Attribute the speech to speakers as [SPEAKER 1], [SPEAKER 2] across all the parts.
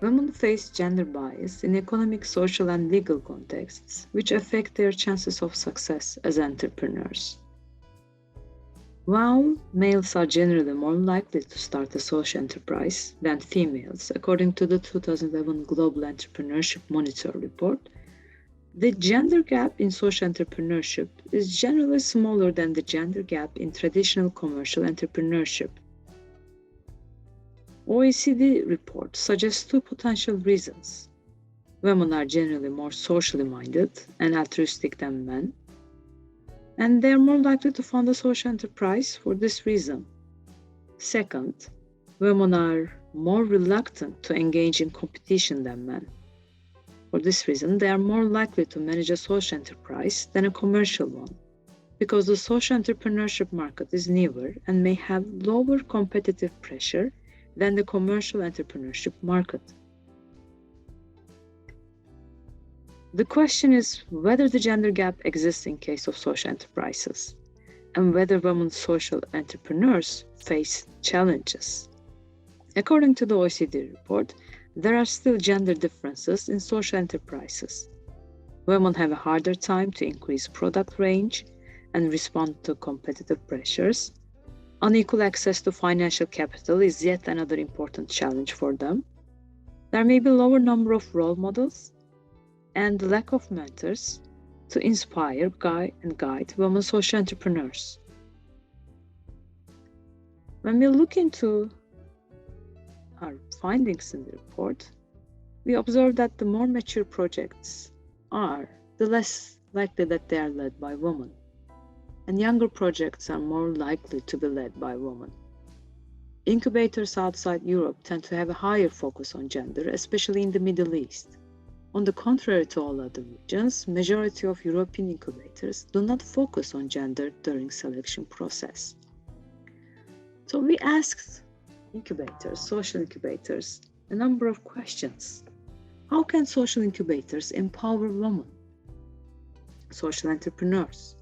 [SPEAKER 1] Women face gender bias in economic, social, and legal contexts, which affect their chances of success as entrepreneurs. While males are generally more likely to start a social enterprise than females, according to the 2011 Global Entrepreneurship Monitor report, the gender gap in social entrepreneurship is generally smaller than the gender gap in traditional commercial entrepreneurship. OECD report suggests two potential reasons. Women are generally more socially minded and altruistic than men, and they are more likely to fund a social enterprise for this reason. Second, women are more reluctant to engage in competition than men. For this reason, they are more likely to manage a social enterprise than a commercial one, because the social entrepreneurship market is newer and may have lower competitive pressure than the commercial entrepreneurship market. The question is whether the gender gap exists in case of social enterprises, and whether women social entrepreneurs face challenges. According to the OECD report, there are still gender differences in social enterprises. Women have a harder time to increase product range and respond to competitive pressures. Unequal access to financial capital is yet another important challenge for them. There may be a lower number of role models and lack of mentors to inspire, guide women social entrepreneurs. When we look into our findings in the report, we observe that the more mature projects are, the less likely that they are led by women, and younger projects are more likely to be led by women. Incubators outside Europe tend to have a higher focus on gender, especially in the Middle East. On the contrary to all other regions, majority of European incubators do not focus on gender during selection process. So we asked social incubators, a number of questions. How can social incubators empower women, social entrepreneurs?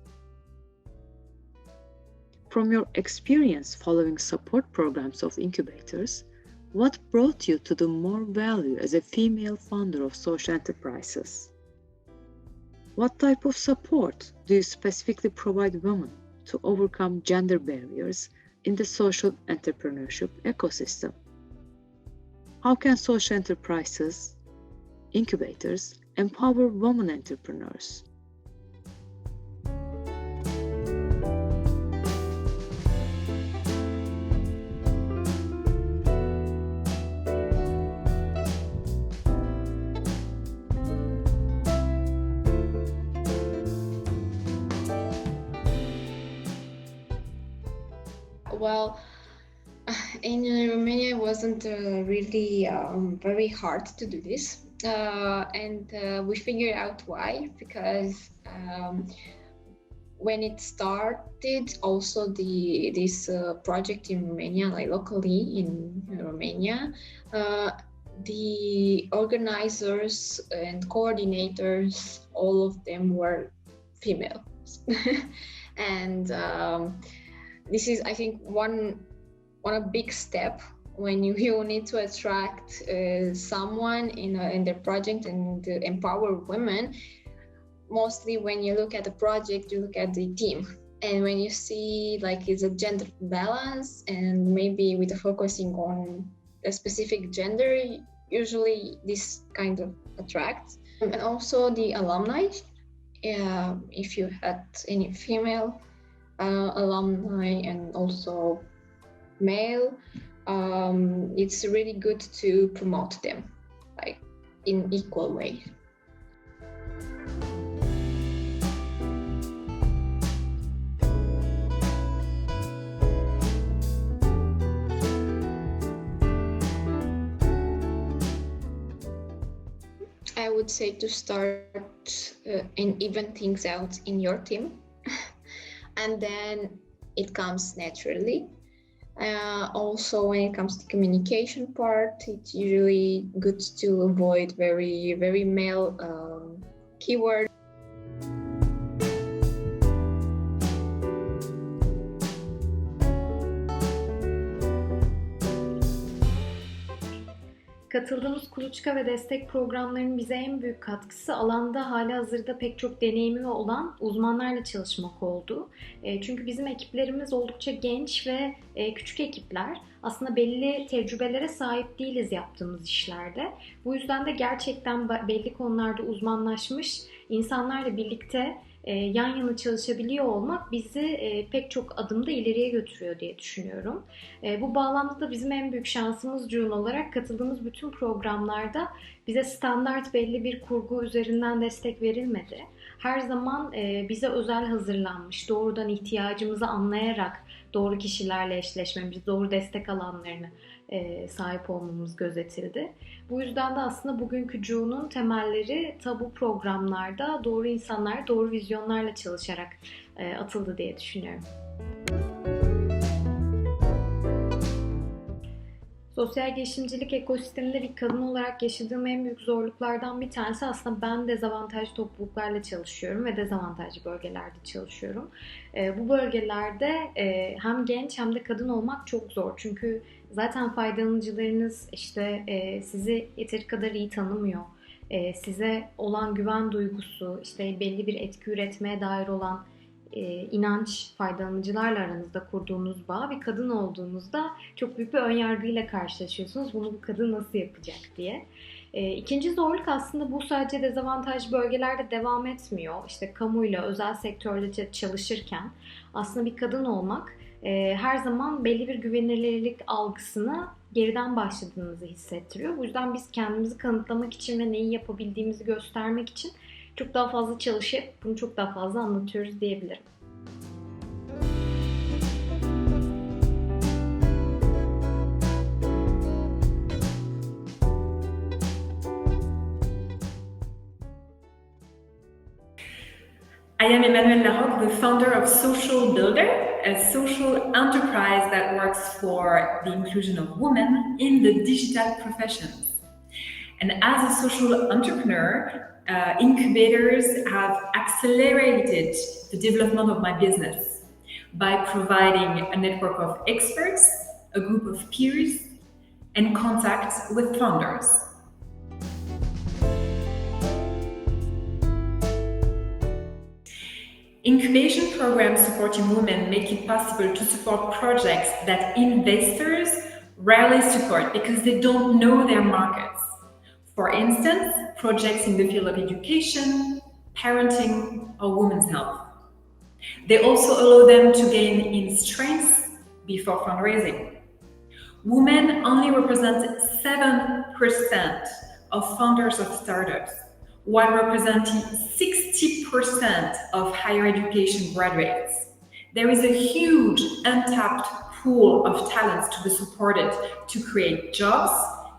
[SPEAKER 1] From your experience following support programs of incubators, what brought you to the more value as a female founder of social enterprises? What type of support do you specifically provide women to overcome gender barriers in the social entrepreneurship ecosystem? How can social enterprises, incubators, empower women entrepreneurs?
[SPEAKER 2] Well, in Romania, it wasn't really very hard to do this, and we figured out why. Because when it started, also this project in Romania, like locally in Romania, the organizers and coordinators, all of them were females, and this is, I think, one a big step when you need to attract someone in their project and empower women. Mostly when you look at the project, you look at the team, and when you see like it's a gender balance and maybe with a focusing on a specific gender, usually this kind of attracts. And also the alumni, if you had any female alumni and also male, it's really good to promote them like in equal way. I would say to start and even things out in your team, and then it comes naturally. Also, when it comes to communication part, it's usually good to avoid very male keywords.
[SPEAKER 3] Katıldığımız kuluçka ve destek programlarının bize en büyük katkısı alanda halihazırda pek çok deneyimi olan uzmanlarla çalışmak oldu. Çünkü bizim ekiplerimiz oldukça genç ve küçük ekipler. Aslında belli tecrübelere sahip değiliz yaptığımız işlerde. Bu yüzden de gerçekten belli konularda uzmanlaşmış insanlarla birlikte yan yana çalışabiliyor olmak bizi pek çok adımda ileriye götürüyor diye düşünüyorum. Bu bağlamda da bizim en büyük şansımız June olarak katıldığımız bütün programlarda bize standart belli bir kurgu üzerinden destek verilmedi. Her zaman bize özel hazırlanmış, doğrudan ihtiyacımızı anlayarak doğru kişilerle eşleşmemiz, doğru destek alanlarını sahip olmamız gözetildi. Bu yüzden de aslında bugünkü June'un temelleri bu programlarda doğru insanlar, doğru vizyonlarla çalışarak atıldı diye düşünüyorum. Sosyal girişimcilik ekosisteminde bir kadın olarak yaşadığım en büyük zorluklardan bir tanesi aslında ben dezavantajlı topluluklarla çalışıyorum ve dezavantajlı bölgelerde çalışıyorum. Bu bölgelerde hem genç hem de kadın olmak çok zor. Çünkü zaten faydalanıcılarınız sizi yeteri kadar iyi tanımıyor. Size olan güven duygusu, belli bir etki üretmeye dair olan inanç, faydalanıcılarla aranızda kurduğunuz bağ ve kadın olduğunuzda çok büyük bir önyargıyla karşılaşıyorsunuz. Bunu bu kadın nasıl yapacak diye. İkinci zorluk aslında bu sadece dezavantajlı bölgelerde devam etmiyor. Kamuyla, özel sektörle çalışırken aslında bir kadın olmak her zaman belli bir güvenilirlik algısına geriden başladığınızı hissettiriyor. Bu yüzden biz kendimizi kanıtlamak için ve neyi yapabildiğimizi göstermek için çok daha fazla çalışıp bunu çok daha fazla anlatıyoruz diyebilirim.
[SPEAKER 4] I am Emmanuelle Larocque, the founder of Social Builder, a social enterprise that works for the inclusion of women in the digital professions. And as a social entrepreneur, Incubators have accelerated the development of my business by providing a network of experts, a group of peers, and contact with founders. Incubation programs supporting women make it possible to support projects that investors rarely support because they don't know their markets. For instance, projects in the field of education, parenting, or women's health. They also allow them to gain in strength before fundraising. Women only represent 7% of founders of startups, while representing 60% of higher education graduates. There is a huge untapped pool of talents to be supported to create jobs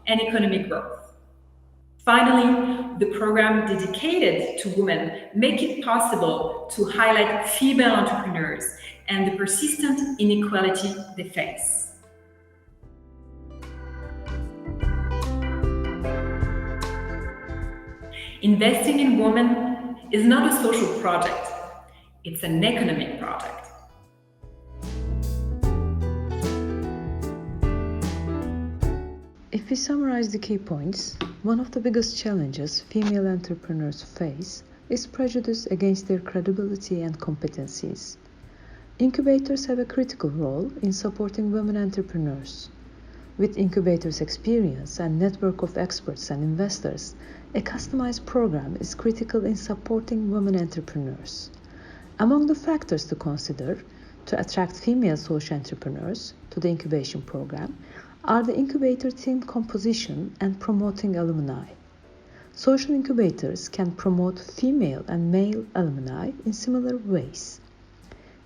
[SPEAKER 4] and economic growth. Finally, the program dedicated to women make it possible to highlight female entrepreneurs and the persistent inequality they face. Investing in women is not a social project, it's an economic project.
[SPEAKER 1] If we summarize the key points, one of the biggest challenges female entrepreneurs face is prejudice against their credibility and competencies. Incubators have a critical role in supporting women entrepreneurs. With Incubators' experience and network of experts and investors, a customized program is critical in supporting women entrepreneurs. Among the factors to consider to attract female social entrepreneurs to the incubation program are the incubator team composition and promoting alumni. Social incubators can promote female and male alumni in similar ways.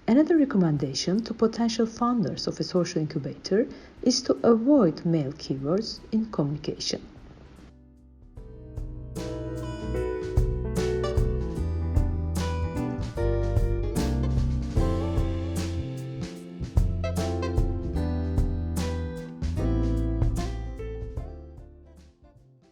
[SPEAKER 1] Another recommendation to potential founders of a social incubator is to avoid male keywords in communication.